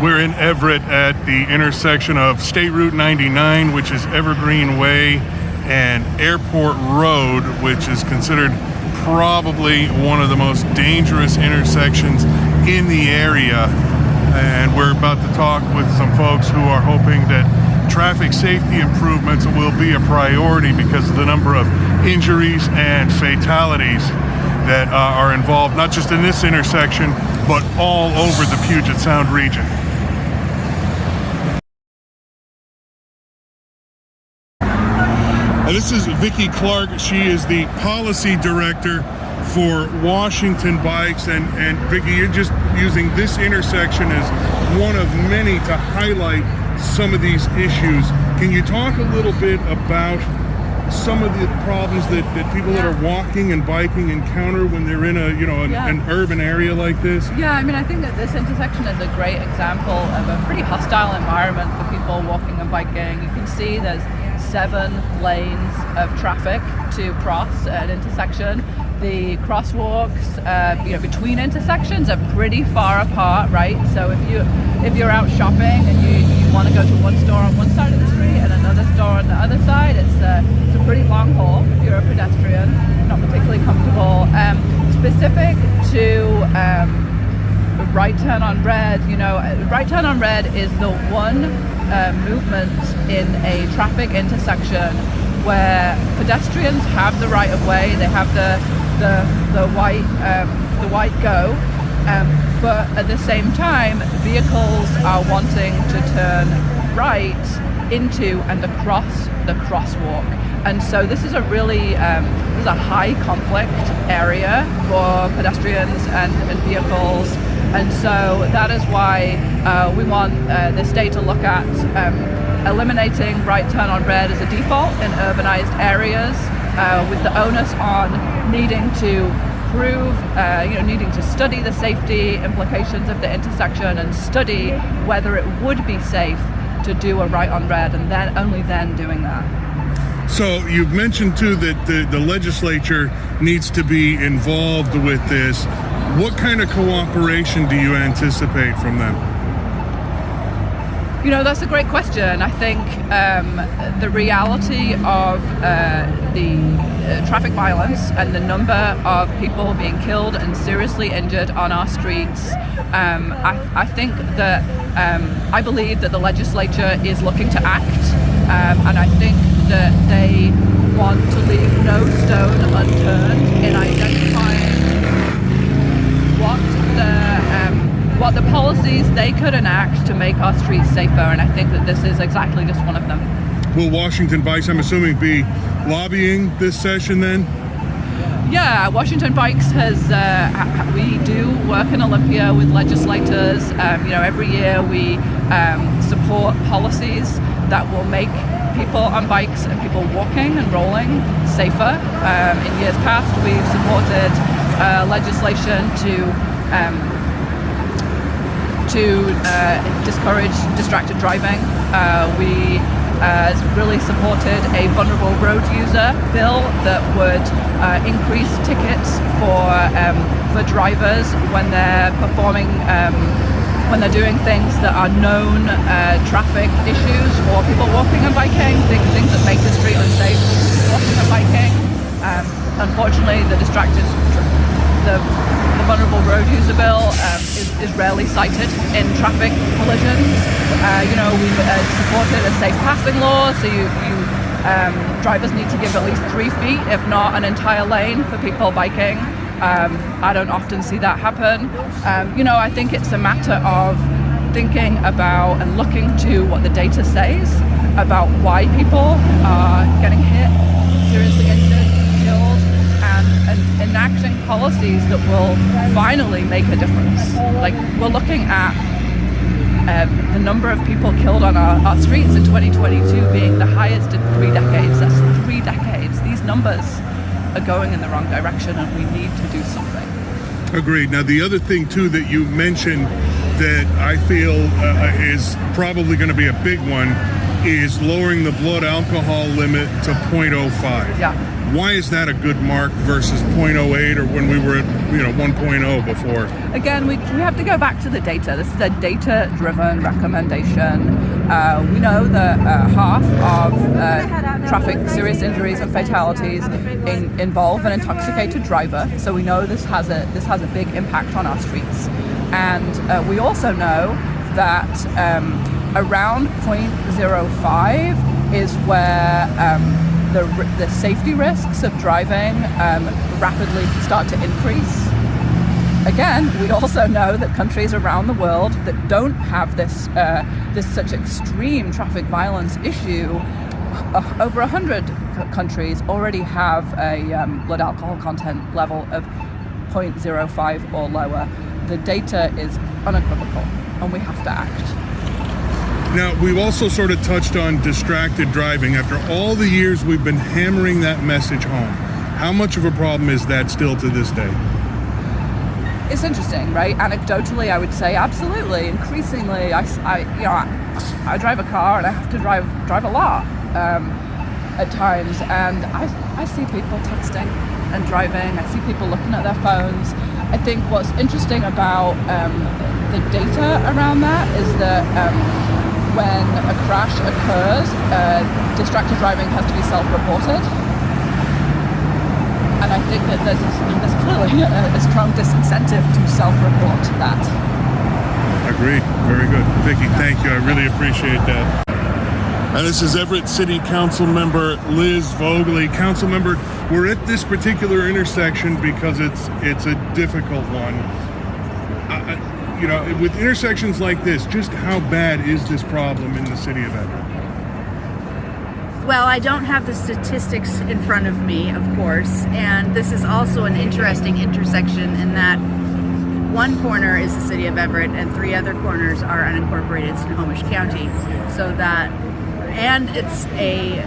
We're in Everett at the intersection of State Route 99, which is Evergreen Way, and Airport Road, which is considered probably one of the most dangerous intersections in the area. And we're about to talk with some folks who are hoping that traffic safety improvements will be a priority because of the number of injuries and fatalities that are involved, not just in this intersection, but all over the Puget Sound region. This is Vicki Clark. She is the policy director for Washington Bikes. And Vicki, you're just using this intersection as one of many to highlight some of these issues. Can you talk a little bit about some of the problems that people that are walking and biking encounter when they're in an urban area like this? Yeah, I mean, I think that this intersection is a great example of a pretty hostile environment for people walking and biking. You can see there's 7 lanes of traffic to cross an intersection. The crosswalks, between intersections are pretty far apart, right? So if you're out shopping and you want to go to one store on one side of the street and another store on the other side, it's a pretty long haul if you're a pedestrian, not particularly comfortable. Specific to right turn on red, right turn on red is the one movement in a traffic intersection where pedestrians have the right of way, they have the white go, but at the same time vehicles are wanting to turn right into and across the crosswalk. And so this is a really this is a high conflict area for pedestrians and vehicles. And so that is why we want the state to look at eliminating right turn on red as a default in urbanized areas, with the onus on needing to prove, needing to study the safety implications of the intersection and study whether it would be safe to do a right on red, and then only then doing that. So you've mentioned too that the legislature needs to be involved with this. What kind of cooperation do you anticipate from them? That's a great question. I think the reality of the traffic violence and the number of people being killed and seriously injured on our streets, I think that I believe that the legislature is looking to act, and I think that they want to leave no stone unturned in identifying what the policies they could enact to make our streets safer, and I think that this is exactly just one of them. Will Washington Bikes, I'm assuming, be lobbying this session then? Yeah, Washington Bikes we do work in Olympia with legislators. Every year we support policies that will make people on bikes and people walking and rolling safer. In years past, we've supported legislation to discourage distracted driving. We really supported a vulnerable road user bill that would increase tickets for drivers when they're performing when they're doing things that are known traffic issues for people walking and biking, things that make the street unsafe for walking and biking. Unfortunately, the vulnerable road user bill is rarely cited in traffic collisions. We've supported a safe passing law, so drivers need to give at least 3 feet, if not an entire lane, for people biking. I don't often see that happen. I think it's a matter of thinking about and looking to what the data says about why people are getting hit, seriously injured, killed, and enacting policies that will finally make a difference. Like, we're looking at the number of people killed on our streets in 2022 being the highest in 3 decades. That's 3 decades. These numbers are going in the wrong direction, and we need to do something. Agreed. Now, the other thing too that you mentioned that I feel is probably going to be a big one is lowering the blood alcohol limit to 0.05. Yeah. Why is that a good mark versus 0.08 or when we were at 1.0 before? Again, we have to go back to the data. This is a data-driven recommendation. We know that half of traffic serious injuries and fatalities involve an intoxicated driver. So we know this has a big impact on our streets, and we also know that around 0.05 is where the safety risks of driving rapidly start to increase. Again, we also know that countries around the world that don't have this such extreme traffic violence issue, over 100 countries already have a blood alcohol content level of 0.05 or lower. The data is unequivocal, and we have to act. Now, we've also sort of touched on distracted driving. After all the years we've been hammering that message home, how much of a problem is that still to this day? It's interesting, right? Anecdotally, I would say absolutely. Increasingly, I drive a car and I have to drive a lot at times, and I see people texting and driving. I see people looking at their phones. I think what's interesting about the data around that is that when a crash occurs, distracted driving has to be self-reported. And I think that there's clearly a strong disincentive to self-report that. Agreed. Very good. Vicki, thank you. I really appreciate that. And this is Everett City Council member Liz Voegeli. Council member, we're at this particular intersection because it's a difficult one. With intersections like this, just how bad is this problem in the city of Everett? Well, I don't have the statistics in front of me, of course, and this is also an interesting intersection in that one corner is the city of Everett and 3 other corners are unincorporated in Snohomish County. And it's a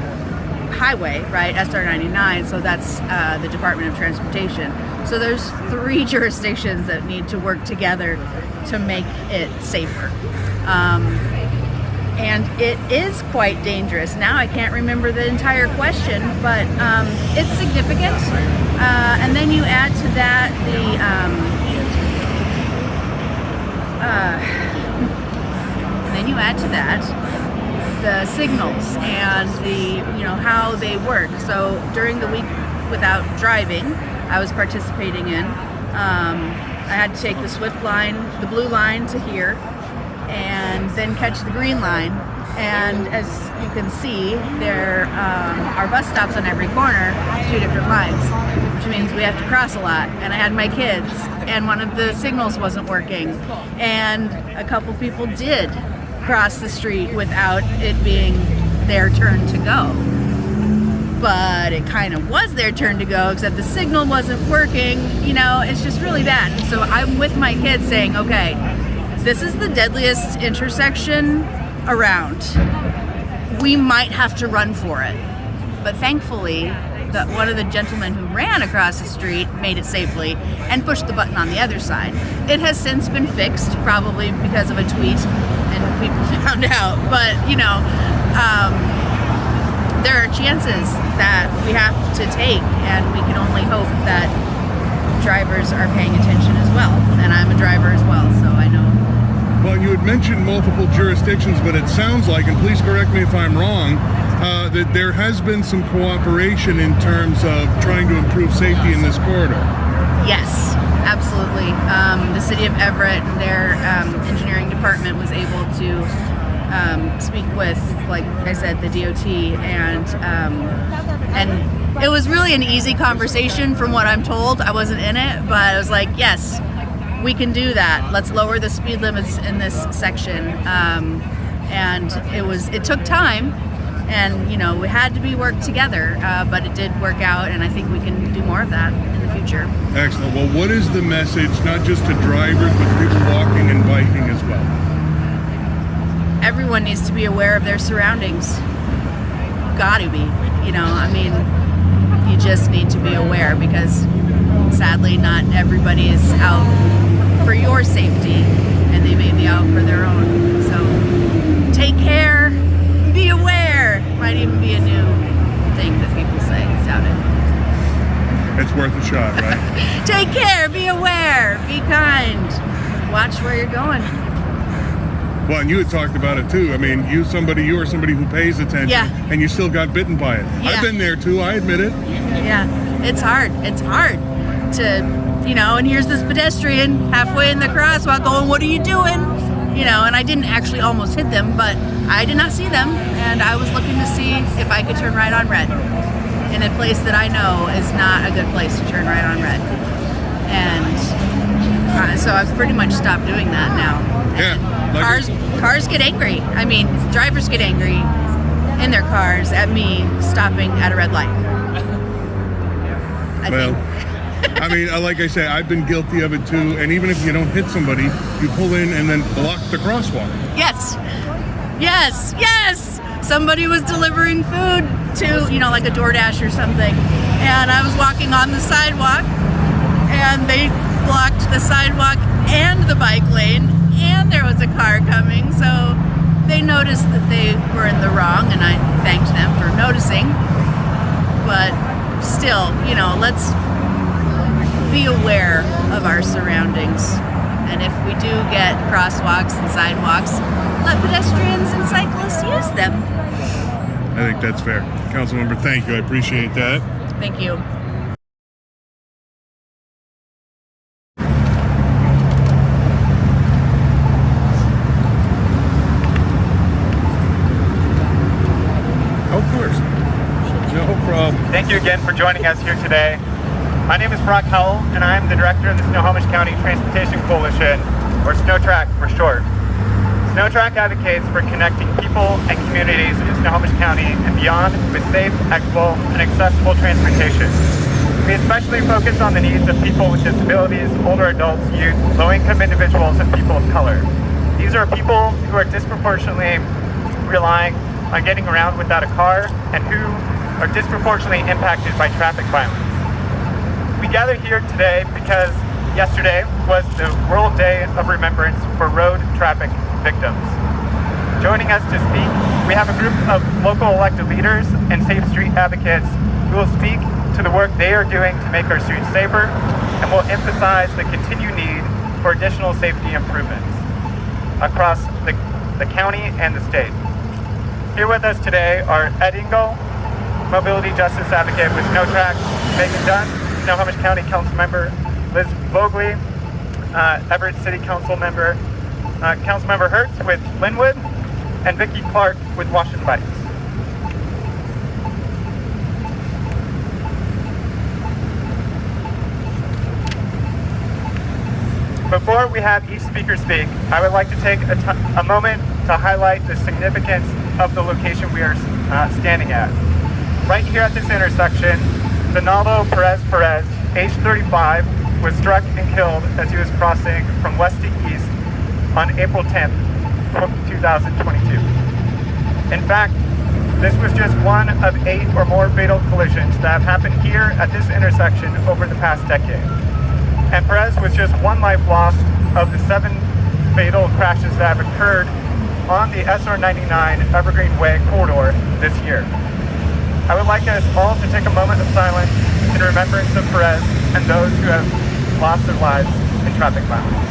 highway, right, SR 99, so that's the Department of Transportation. So there's 3 jurisdictions that need to work together to make it safer. And it is quite dangerous. Now I can't remember the entire question, but it's significant. And then you add to that the signals and how they work. So during the week without driving, I was participating in. I had to take the Swift line, the blue line to here, and then catch the green line. And as you can see, there are bus stops on every corner, 2 different lines, which means we have to cross a lot. And I had my kids, and one of the signals wasn't working. And a couple people did cross the street without it being their turn to go. But it kind of was their turn to go, except the signal wasn't working. It's just really bad. And so I'm with my kids saying, okay, this is the deadliest intersection around. We might have to run for it. But thankfully, one of the gentlemen who ran across the street made it safely and pushed the button on the other side. It has since been fixed, probably because of a tweet, and people found out. But, there are chances that we have to take, and we can only hope that drivers are paying attention as well. And I'm a driver as well, so I know. Well, you had mentioned multiple jurisdictions, but it sounds like, and please correct me if I'm wrong, that there has been some cooperation in terms of trying to improve safety in this corridor. Yes, absolutely. The city of Everett and their engineering department was able to speak with, like I said, the DOT, and it was really an easy conversation from what I'm told. I wasn't in it, but I was like, yes, we can do that. Let's lower the speed limits in this section. And it took time, and we had to be worked together, but it did work out, and I think we can do more of that in the future. Excellent. Well, what is the message, not just to drivers, but to people walking and biking as well? Everyone needs to be aware of their surroundings. Gotta be, you just need to be aware, because sadly not everybody is out for your safety, and they may be out for their own. So take care, be aware. Might even be a new thing that people say. Doubt it. it's worth a shot, right? Take care, be aware, be kind, watch where you're going. Well, and you had talked about it too. I mean, you are somebody who pays attention, Yeah. and you still got bitten by it. Yeah. I've been there too, I admit it. Yeah, it's hard to, you know, and here's this pedestrian halfway in the crosswalk going, what are you doing? You know, and I didn't actually almost hit them, but I did not see them, and I was looking to see if I could turn right on red in a place that I know is not a good place to turn right on red. And so I've pretty much stopped doing that now. Yeah. Cars get angry. I mean, drivers get angry in their cars at me stopping at a red light. I Well, think. I mean, like I say, I've been guilty of it too. And even if you don't hit somebody, you pull in and then block the crosswalk. Yes. Yes. Yes. Somebody was delivering food to, you know, like a DoorDash or something. And I was walking on the sidewalk and they blocked the sidewalk and the bike lane, and there was a car coming. So they noticed that they were in the wrong, and I thanked them for noticing. But still, you know, let's be aware of our surroundings. And if we do get crosswalks and sidewalks, let pedestrians and cyclists use them. I think that's fair. Councilmember, thank you. I appreciate that. Thank you. Of course. No problem. Thank you again for joining us here today. My name is Brock Howell, and I'm the director of the Snohomish County Transportation Coalition, or SNOTRAC for short. SNOTRAC advocates for connecting people and communities in Snohomish County and beyond with safe, equitable, and accessible transportation. We especially focus on the needs of people with disabilities, older adults, youth, low-income individuals, and people of color. These are people who are disproportionately relying on getting around without a car and who are disproportionately impacted by traffic violence. We gather here today because yesterday was the World Day of Remembrance for road traffic victims. Joining us to speak, we have a group of local elected leaders and safe street advocates who will speak to the work they are doing to make our streets safer and will emphasize the continued need for additional safety improvements across the county and the state. Here with us today are Ed Engel, Mobility Justice Advocate with SNOTRAC, Megan Dunn, Snohomish County Council Member, Liz Vogley, Everett City Council Member, Councilmember Hertz with Linwood, and Vicki Clark with Washington Bikes. Before we have each speaker speak, I would like to take a moment to highlight the significance of the location we are standing at. Right here at this intersection, Donaldo Perez, age 35, was struck and killed as he was crossing from west to east on April 10th, 2022. In fact, this was just one of 8 or more fatal collisions that have happened here at this intersection over the past decade. And Perez was just one life lost of the 7 fatal crashes that have occurred on the SR99 Evergreen Way corridor this year. I would like us all to take a moment of silence in remembrance of Perez and those who have lost their lives in traffic violence.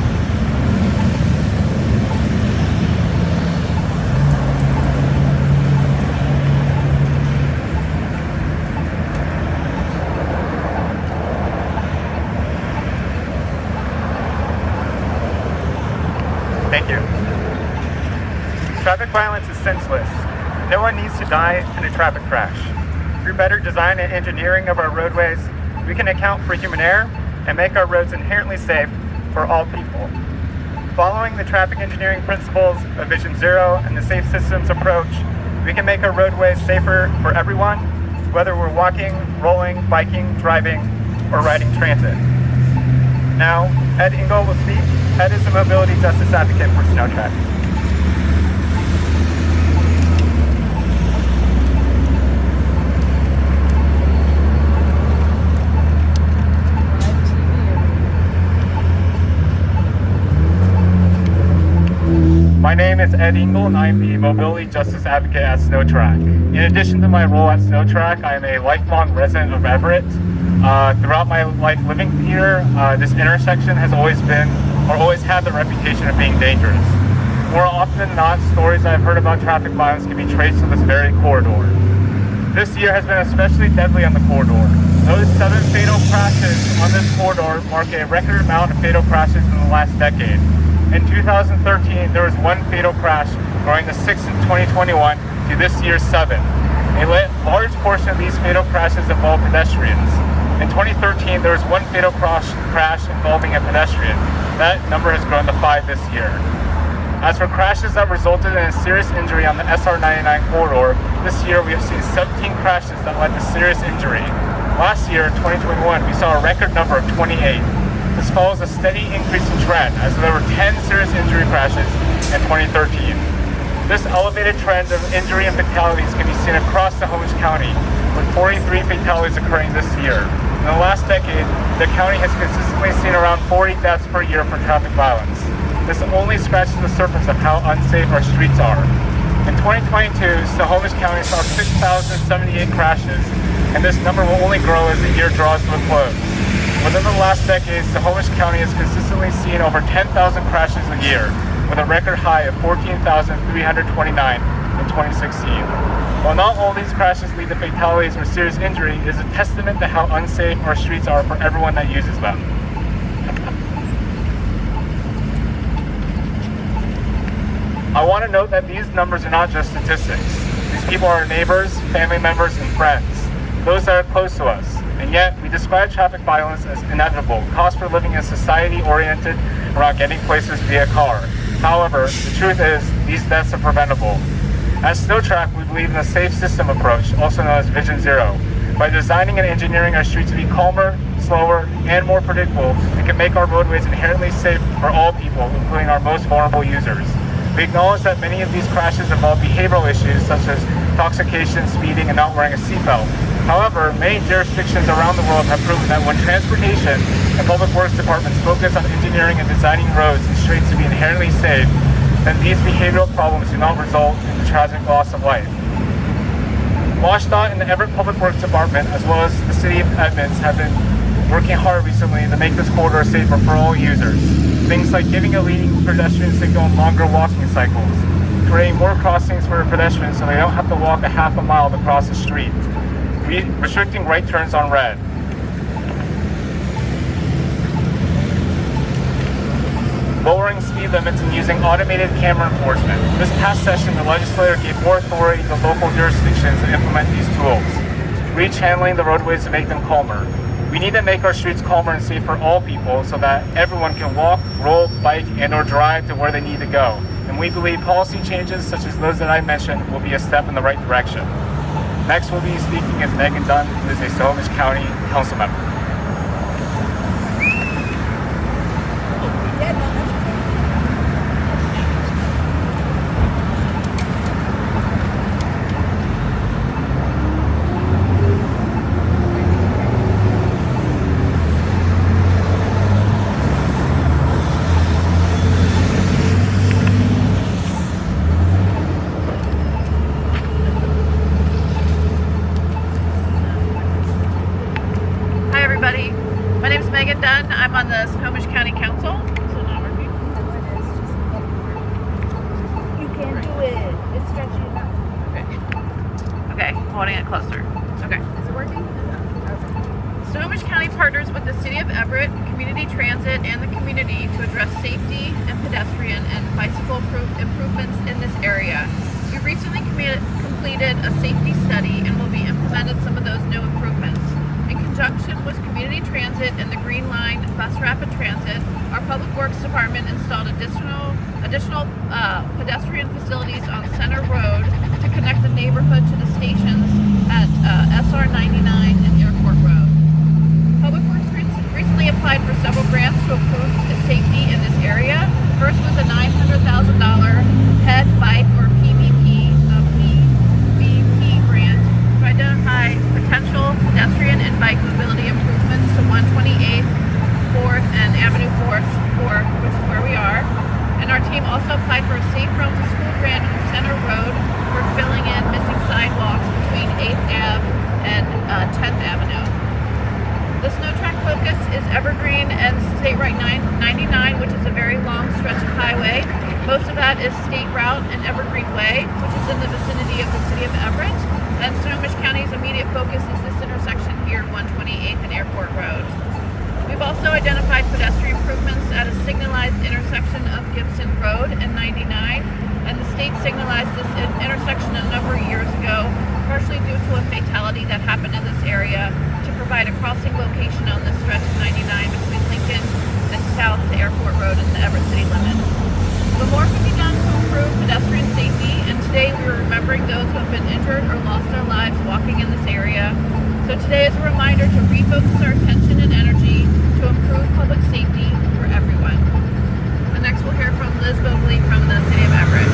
Thank you. Traffic violence is senseless. No one needs to die in a traffic crash. Through better design and engineering of our roadways, we can account for human error and make our roads inherently safe for all people. Following the traffic engineering principles of Vision Zero and the Safe Systems approach, we can make our roadways safer for everyone, whether we're walking, rolling, biking, driving, or riding transit. Now, Ed Engel will speak. Ed is a mobility justice advocate for SNOTRAC. My name is Ed Engel, and I am the Mobility Justice Advocate at SNOTRAC. In addition to my role at SNOTRAC, I am a lifelong resident of Everett. Throughout my life living here, this intersection has always had the reputation of being dangerous. More often than not, stories I've heard about traffic violence can be traced to this very corridor. This year has been especially deadly on the corridor. Those 7 fatal crashes on this corridor mark a record amount of fatal crashes in the last decade. In 2013, there was 1 fatal crash, growing to 6 in 2021 to this year's 7. A large portion of these fatal crashes involve pedestrians. In 2013, there was 1 fatal crash involving a pedestrian. That number has grown to 5 this year. As for crashes that resulted in a serious injury on the SR99 corridor, this year we have seen 17 crashes that led to serious injury. Last year, in 2021, we saw a record number of 28. This follows a steady increasing trend, as there were 10 serious injury crashes in 2013. This elevated trend of injury and fatalities can be seen across Snohomish County, with 43 fatalities occurring this year. In the last decade, the county has consistently seen around 40 deaths per year for traffic violence. This only scratches the surface of how unsafe our streets are. In 2022, Snohomish County saw 6,078 crashes, and this number will only grow as the year draws to a close. Within the last decade, Snohomish County has consistently seen over 10,000 crashes a year, with a record high of 14,329 in 2016. While not all these crashes lead to fatalities or serious injury, it is a testament to how unsafe our streets are for everyone that uses them. I want to note that these numbers are not just statistics. These people are our neighbors, family members, and friends, those that are close to us. And yet, we describe traffic violence as inevitable. Cost for living in a society oriented around getting places via car. However, the truth is, these deaths are preventable. At SnowTrack, we believe in a safe system approach, also known as Vision Zero. By designing and engineering our streets to be calmer, slower, and more predictable, we can make our roadways inherently safe for all people, including our most vulnerable users. We acknowledge that many of these crashes involve behavioral issues such as intoxication, speeding, and not wearing a seatbelt. However, many jurisdictions around the world have proven that when transportation and public works departments focus on engineering and designing roads and streets to be inherently safe, then these behavioral problems do not result in the tragic loss of life. WashDOT and the Everett Public Works Department, as well as the City of Edmonds, have been working hard recently to make this corridor safer for all users. Things like giving a leading pedestrian signal and longer walking cycles, creating more crossings for pedestrians so they don't have to walk a half a mile to cross the street, restricting right turns on red. Lowering speed limits and using automated camera enforcement. This past session, the legislature gave more authority to local jurisdictions to implement these tools, rechanneling the roadways to make them calmer. We need to make our streets calmer and safe for all people so that everyone can walk, roll, bike, and or drive to where they need to go. And we believe policy changes such as those that I mentioned will be a step in the right direction. Next we'll be speaking is Megan Dunn, who is a Snohomish County Council member. My name is Megan Dunn. I'm on the Snohomish County Council. So now we're You can do it. It's stretching it out. okay, holding it closer. Okay. Is it working? Snohomish County partners with the City of Everett, Community Transit, and the community to address safety and pedestrian and bicycle improvements in this area. We recently completed a safety study and will be implemented some of those new improvements. In conjunction with Community Transit and the Green Line Bus Rapid Transit, our Public Works Department installed additional pedestrian facilities on Center Road to connect the neighborhood to the stations at SR99 and Airport Road. Public Works recently applied for several grants to improve safety in this area. First was a $900,000 PED bike or PVP grant to identify potential pedestrian and bike mobility improvements to 128th, 4th, and Avenue 4th, which is where we are. And our team also applied for a Safe Roam to School grant on Center Road for filling in missing sidewalks between 8th Ave and 10th Avenue. 99, which is a very long stretch of highway. Most of that is State Route and Evergreen Way, which is in the vicinity of the city of Everett. And Snohomish County's immediate focus is this intersection here, 128th and Airport Road. We've also identified pedestrian improvements at a signalized intersection of Gibson Road and 99, and the state signalized this intersection a number of years ago, partially due to a fatality that happened in this area, to provide a crossing location on this stretch of 99 between Lincoln and south to Airport Road and the Everett city limits. But more can be done to improve pedestrian safety, and today we are remembering those who have been injured or lost their lives walking in this area. So today is a reminder to refocus our attention and energy to improve public safety for everyone. And next we'll hear from Liz Bogley from the city of Everett.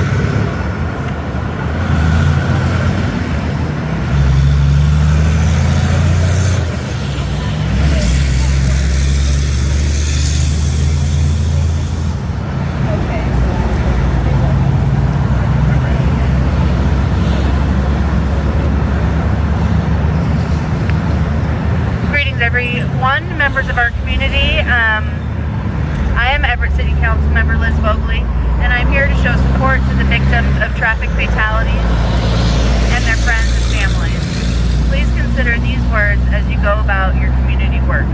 Everyone, members of our community. I am Everett City Council member Liz Bogley, and I'm here to show support to the victims of traffic fatalities and their friends and families. Please consider these words as you go about your community work.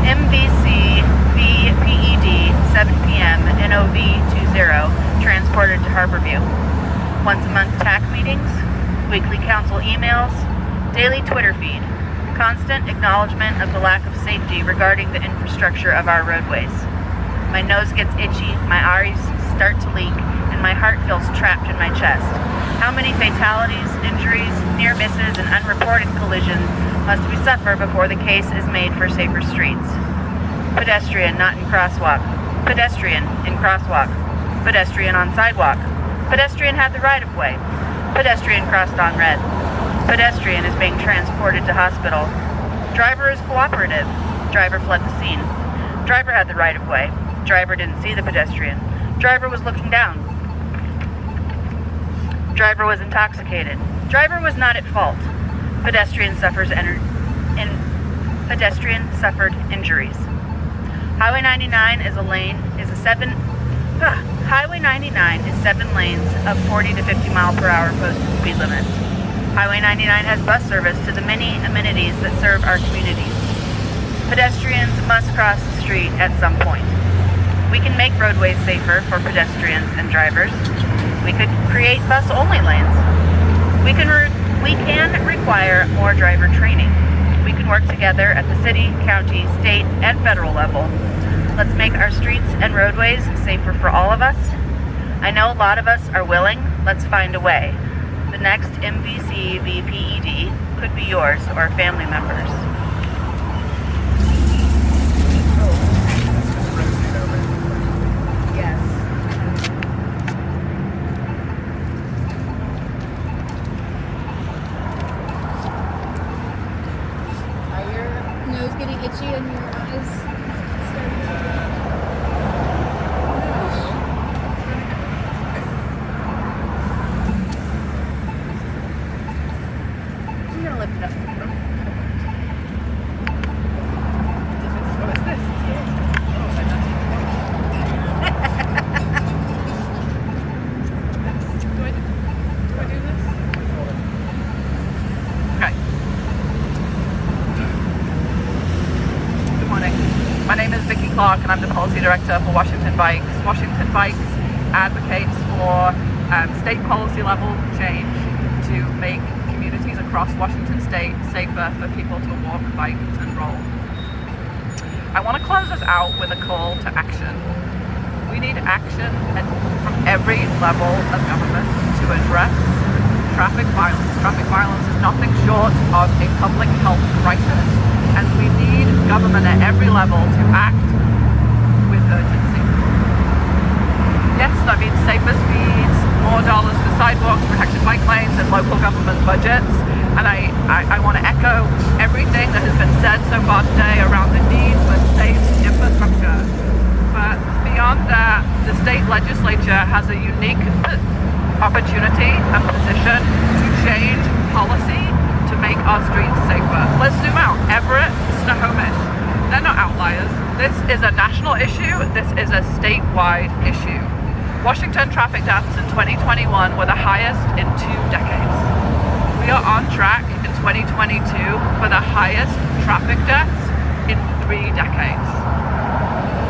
MVC VPED 7 p.m. NOV 20 transported to Harborview. Once a month TAC meetings, weekly council emails, daily Twitter feed. Constant acknowledgement of the lack of safety regarding the infrastructure of our roadways. My nose gets itchy, my eyes start to leak, and my heart feels trapped in my chest. How many fatalities, injuries, near misses, and unreported collisions must we suffer before the case is made for safer streets? Pedestrian not in crosswalk. Pedestrian in crosswalk. Pedestrian on sidewalk. Pedestrian had the right of way. Pedestrian crossed on red. Pedestrian is being transported to hospital. Driver is cooperative. Driver fled the scene. Driver had the right of way. Driver didn't see the pedestrian. Driver was looking down. Driver was intoxicated. Driver was not at fault. Pedestrian suffered injuries. Highway 99 Highway 99 is 7 lanes of 40 to 50 mile per hour posted speed limits. Highway 99 has bus service to the many amenities that serve our communities. Pedestrians must cross the street at some point. We can make roadways safer for pedestrians and drivers. We could create bus-only lanes. We can require more driver training. We can work together at the city, county, state, and federal level. Let's make our streets and roadways safer for all of us. I know a lot of us are willing. Let's find a way. The next MVC VPED could be yours or family members. Yes. Are your nose getting itchy and your eyes starting to Lift it up. My name is Vicky Clark and I'm the Policy Director for Washington Bikes. Washington Bikes advocates for state policy level change to make communities across Washington State safer for people to walk, bike and roll. I want to close us out with a call to action. We need action from every level of government to address traffic violence. Traffic violence is nothing short of a public health crisis, and we need government at every level to act with urgency. Yes, that means safer speeds, more dollars for sidewalks, protected bike lanes, and local government budgets. And I want to echo everything that has been said so far today around the need for safe infrastructure. But beyond that, the state legislature has a unique opportunity and position to change policy to make our streets safer. Let's zoom out. Everett, Snohomish. They're not outliers. This is a national issue. This is a statewide issue. Washington traffic deaths in 2021 were the highest in 2 decades. We are on track in 2022 for the highest traffic deaths in 3 decades.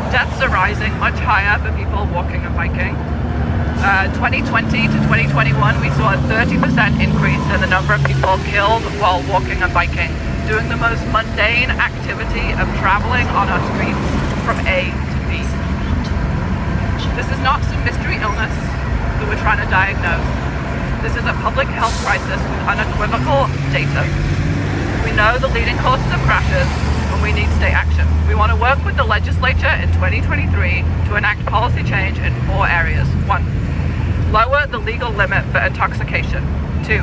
Deaths are rising much higher for people walking and biking. 2020 to 2021, we saw a 30% increase in the number of people killed while walking and biking, doing the most mundane activity of traveling on our streets from A to B. This is not some mystery illness that we're trying to diagnose. This is a public health crisis with unequivocal data. We know the leading causes of crashes, and we need state action. We want to work with the legislature in 2023 to enact policy change in 4 areas. 1, lower the legal limit for intoxication. 2,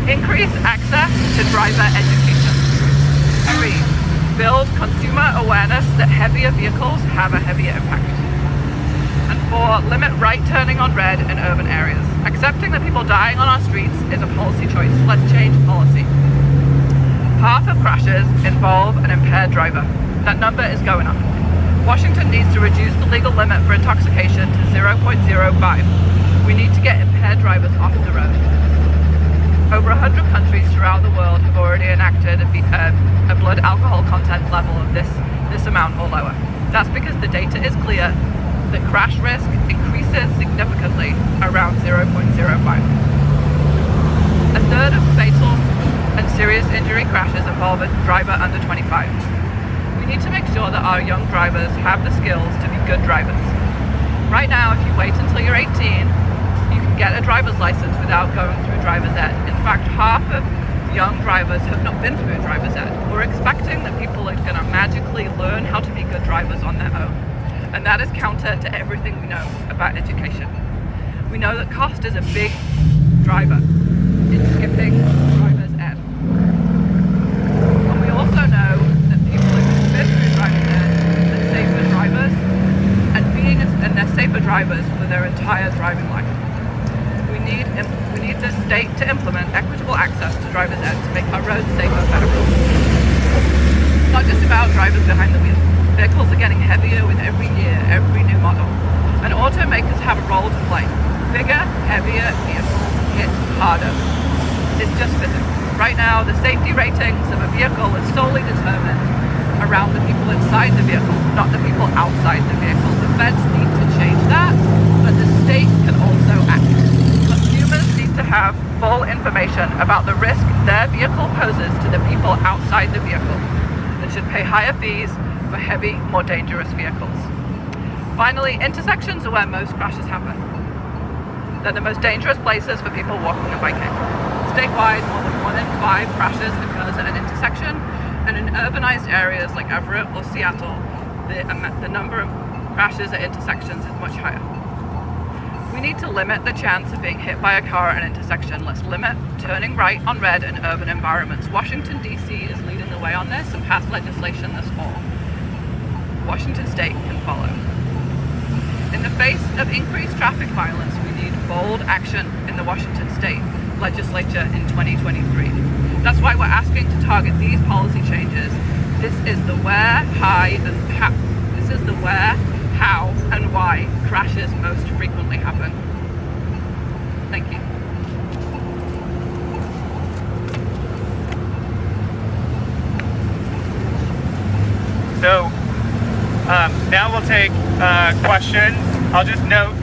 increase access to driver education. 3, build consumer awareness that heavier vehicles have a heavier impact. And 4, limit right turning on red in urban areas. Accepting that people dying on our streets is a policy choice. Let's change policy. Half of crashes involve an impaired driver. That number is going up. Washington needs to reduce the legal limit for intoxication to 0.05. We need to get impaired drivers off the road. Over 100 countries throughout the world have already enacted a blood alcohol content level of this amount or lower. That's because the data is clear that crash risk increases significantly around 0.05. A third of fatal and serious injury crashes involve a driver under 25. We need to make sure that our young drivers have the skills to be good drivers. Right now, if you wait until you're 18, you can get a driver's license without going through driver's ed. In fact, half of young drivers have not been through driver's ed. We're expecting that people are going to magically learn how to be good drivers on their own. And that is counter to everything we know about education. We know that cost is a big driver in skipping driver's ed. And we also know that people who've been through driver's ed are safer drivers and they're safer drivers for their entire driving life. We need the state to implement equitable access to driver's ed to make our roads safer and better. It's not just about drivers behind the wheel. Vehicles are getting heavier with every year, every new model. And automakers have a role to play. Bigger, heavier vehicles hit harder. It's just physics. Right now, the safety ratings of a vehicle is solely determined around the people inside the vehicle, not the people outside the vehicle. The feds need to change that, but the state can also act. Consumers need to have full information about the risk their vehicle poses to the people outside the vehicle and should pay higher fees for heavy, more dangerous vehicles. Finally, intersections are where most crashes happen. They're the most dangerous places for people walking and biking. Statewide, more than 1 in 5 crashes occurs at an intersection, and in urbanized areas like Everett or Seattle, the number of crashes at intersections is much higher. We need to limit the chance of being hit by a car at an intersection. Let's limit turning right on red in urban environments. Washington, D.C. is leading the way on this and passed legislation this fall. Washington State can follow. In the face of increased traffic violence, we need bold action in the Washington State legislature in 2023. That's why we're asking to target these policy changes. This is the where, how, and why crashes most frequently happen. Thank you. So now we'll take questions. I'll just note,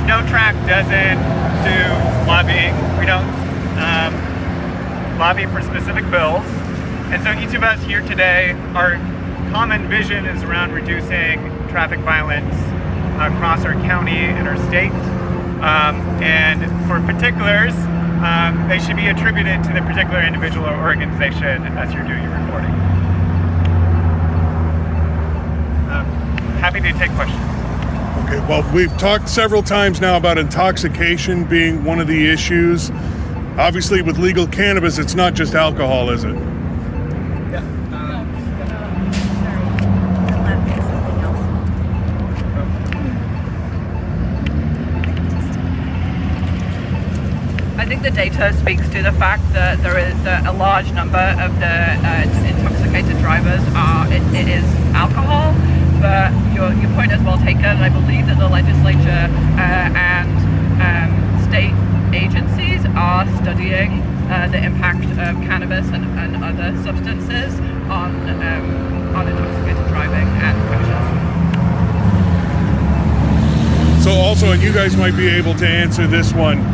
SnowTrack doesn't do lobbying. We don't lobby for specific bills. And so each of us here today, our common vision is around reducing traffic violence across our county and our state. And for particulars, they should be attributed to the particular individual or organization as you're doing your reporting. Happy to take questions. Okay, well, we've talked several times now about intoxication being one of the issues. Obviously, with legal cannabis, it's not just alcohol, is it? I think think the data speaks to the fact that a large number of the intoxicated drivers it is alcohol. But your point is well taken. I believe that the legislature and state agencies are studying the impact of cannabis and other substances on intoxicated driving and crashes. So also, and you guys might be able to answer this one,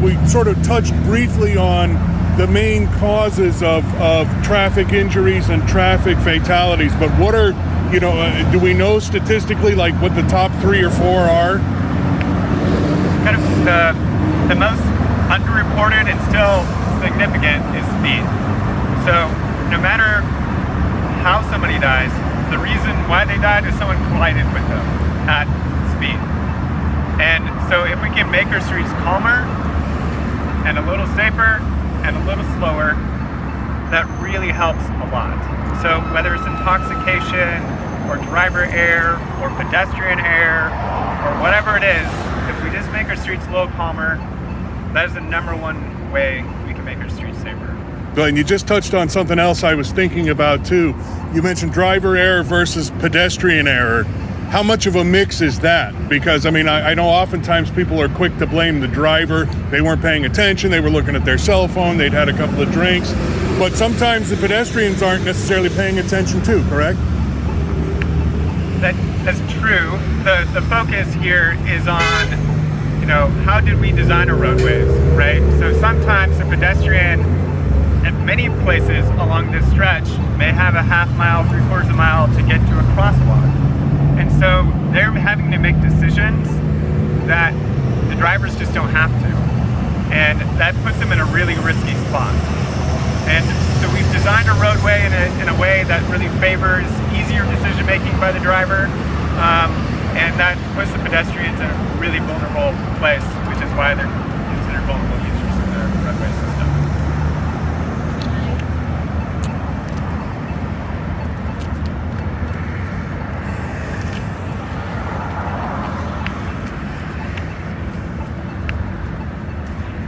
we sort of touched briefly on the main causes of traffic injuries and traffic fatalities, but what are, do we know statistically like what the top 3 or 4 are? Kind of the most underreported and still significant is speed. So no matter how somebody dies, the reason why they died is someone collided with them at speed. And so if we can make our streets calmer and a little safer and a little slower, that really helps a lot. So whether it's intoxication or driver error or pedestrian error or whatever it is, if we just make our streets a little calmer, that is the number one way we can make our streets safer. And you just touched on something else I was thinking about too. You mentioned driver error versus pedestrian error. How much of a mix is that? Because I know oftentimes people are quick to blame the driver. They weren't paying attention, they were looking at their cell phone, they'd had a couple of drinks. But sometimes the pedestrians aren't necessarily paying attention too, correct? That's true. The focus here is on, how did we design our roadways, right? So sometimes the pedestrian at many places along this stretch may have a half mile, 3/4 mile to get to a crosswalk. And so they're having to make decisions that the drivers just don't have to. And that puts them in a really risky spot. And so we've designed a roadway in a way that really favors easier decision making by the driver. And that puts the pedestrians in a really vulnerable place, which is why they're considered vulnerable users of the roadway system.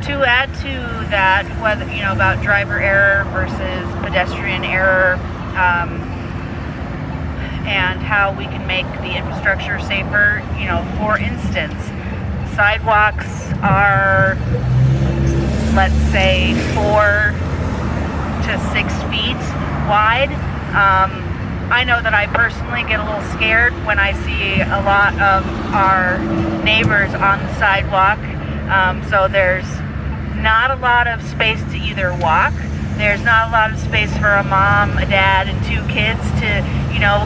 To add to that, whether about driver error versus pedestrian error, and how we can make the infrastructure safer. For instance, sidewalks are, let's say, 4 to 6 feet wide. I know that I personally get a little scared when I see a lot of our neighbors on the sidewalk. So there's not a lot of space to either walk. There's not a lot of space for a mom, a dad, and 2 kids to,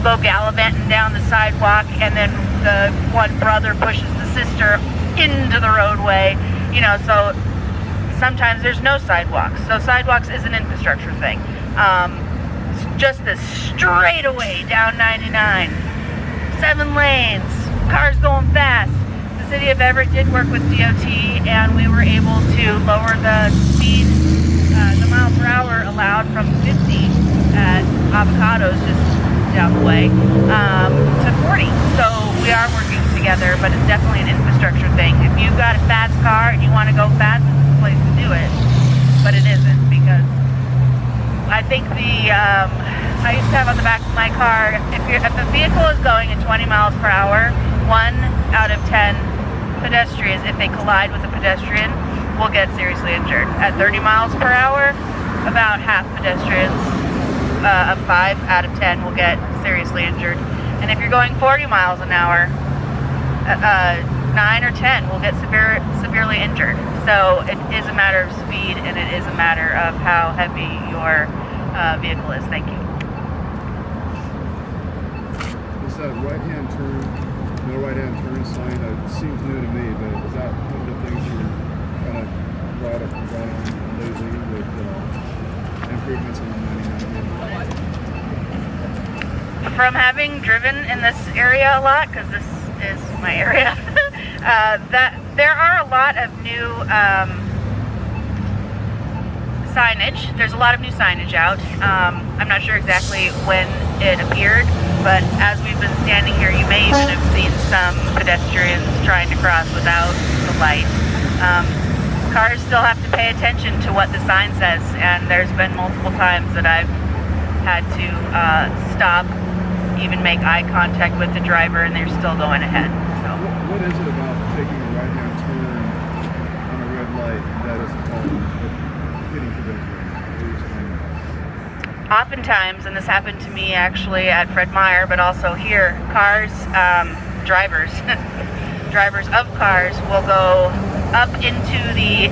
go gallivanting down the sidewalk, and then the one brother pushes the sister into the roadway. So sometimes there's no sidewalks. So sidewalks is an infrastructure thing. Just this straightaway down 99, 7 lanes, cars going fast. The city of Everett did work with DOT, and we were able to lower the speed, the mile per hour allowed from 50 at Avocados just down the way to 40. So we are working together, but it's definitely an infrastructure thing. If you've got a fast car and you want to go fast, it's the place to do it. But it isn't, because I think I used to have on the back of my car, if the vehicle is going at 20 miles per hour, 1 out of 10 pedestrians, if they collide with a pedestrian, will get seriously injured. At 30 miles per hour, about half pedestrians, 5 out of 10 will get seriously injured. And if you're going 40 miles an hour, 9 or 10 will get severely injured. So it is a matter of speed, and it is a matter of how heavy your vehicle is. Thank you. Is that right-hand turn, no right-hand turn sign? It seems new to me, but is that one of the things you kind of brought on lately with improvements on the 99? From having driven in this area a lot, because this is my area, that there are a lot of new signage. There's a lot of new signage out. I'm not sure exactly when it appeared, but as we've been standing here, you may even have seen some pedestrians trying to cross without the light. cars still have to pay attention to what the sign says, and there's been multiple times that I've had to stop, even make eye contact with the driver, and they're still going ahead. So What is it about taking a right-hand turn on a red light that is a problem with hitting pedestrians? Please explain that. oftentimes, and this happened to me actually at Fred Meyer, but also here, drivers drivers of cars will go up into the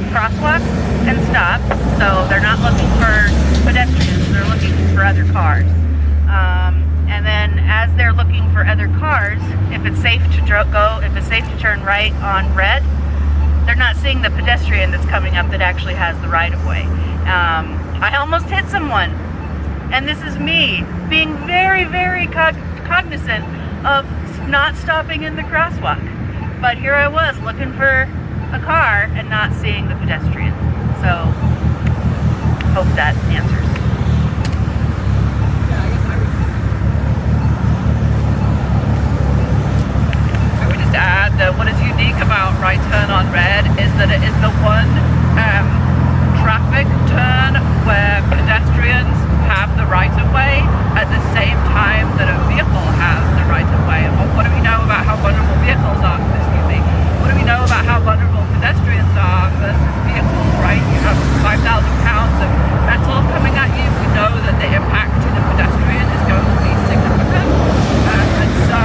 crosswalk and stop. So they're not looking for pedestrians, they're looking for other cars. And then as they're looking for other cars, if it's safe to turn right on red, they're not seeing the pedestrian that's coming up that actually has the right of way. I almost hit someone, and this is me being very, very cognizant of not stopping in the crosswalk. But here I was looking for a car and not seeing the pedestrian. So, hope that answers. I would just add that what is unique about right turn on red is that it is the one traffic turn where pedestrians have the right of way at the same time that a vehicle has the right of way. And what do we know about how vulnerable vehicles are? Excuse me. What do we know about how vulnerable pedestrians are versus vehicles, right? You have 5,000 pounds of metal coming at you. We know that the impact to the pedestrian is going to be significant. And so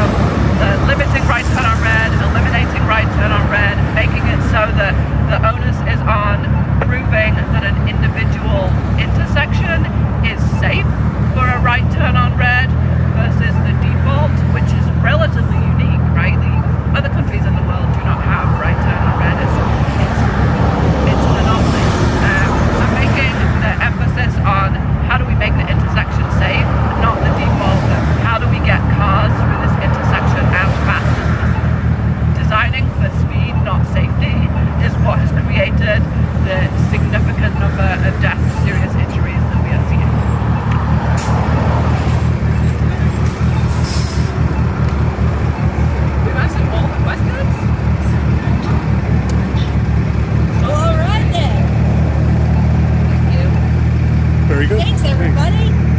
limiting right turn on red, eliminating right turn on red, making it so that the onus is on proving that an individual intersection is safe for a right turn on red versus the default, which is relatively unique, right? The other countries in the world do not have right turn on red. It's an anomaly. So making the emphasis on how do we make the intersection safe, not the default, but how do we get cars through this intersection as fast as possible. Designing for speed, not safety, is what has created the significant number of deaths, serious injuries that we are seeing. We've answered all the questions. All right then. Thank you. Very good. Thanks, everybody.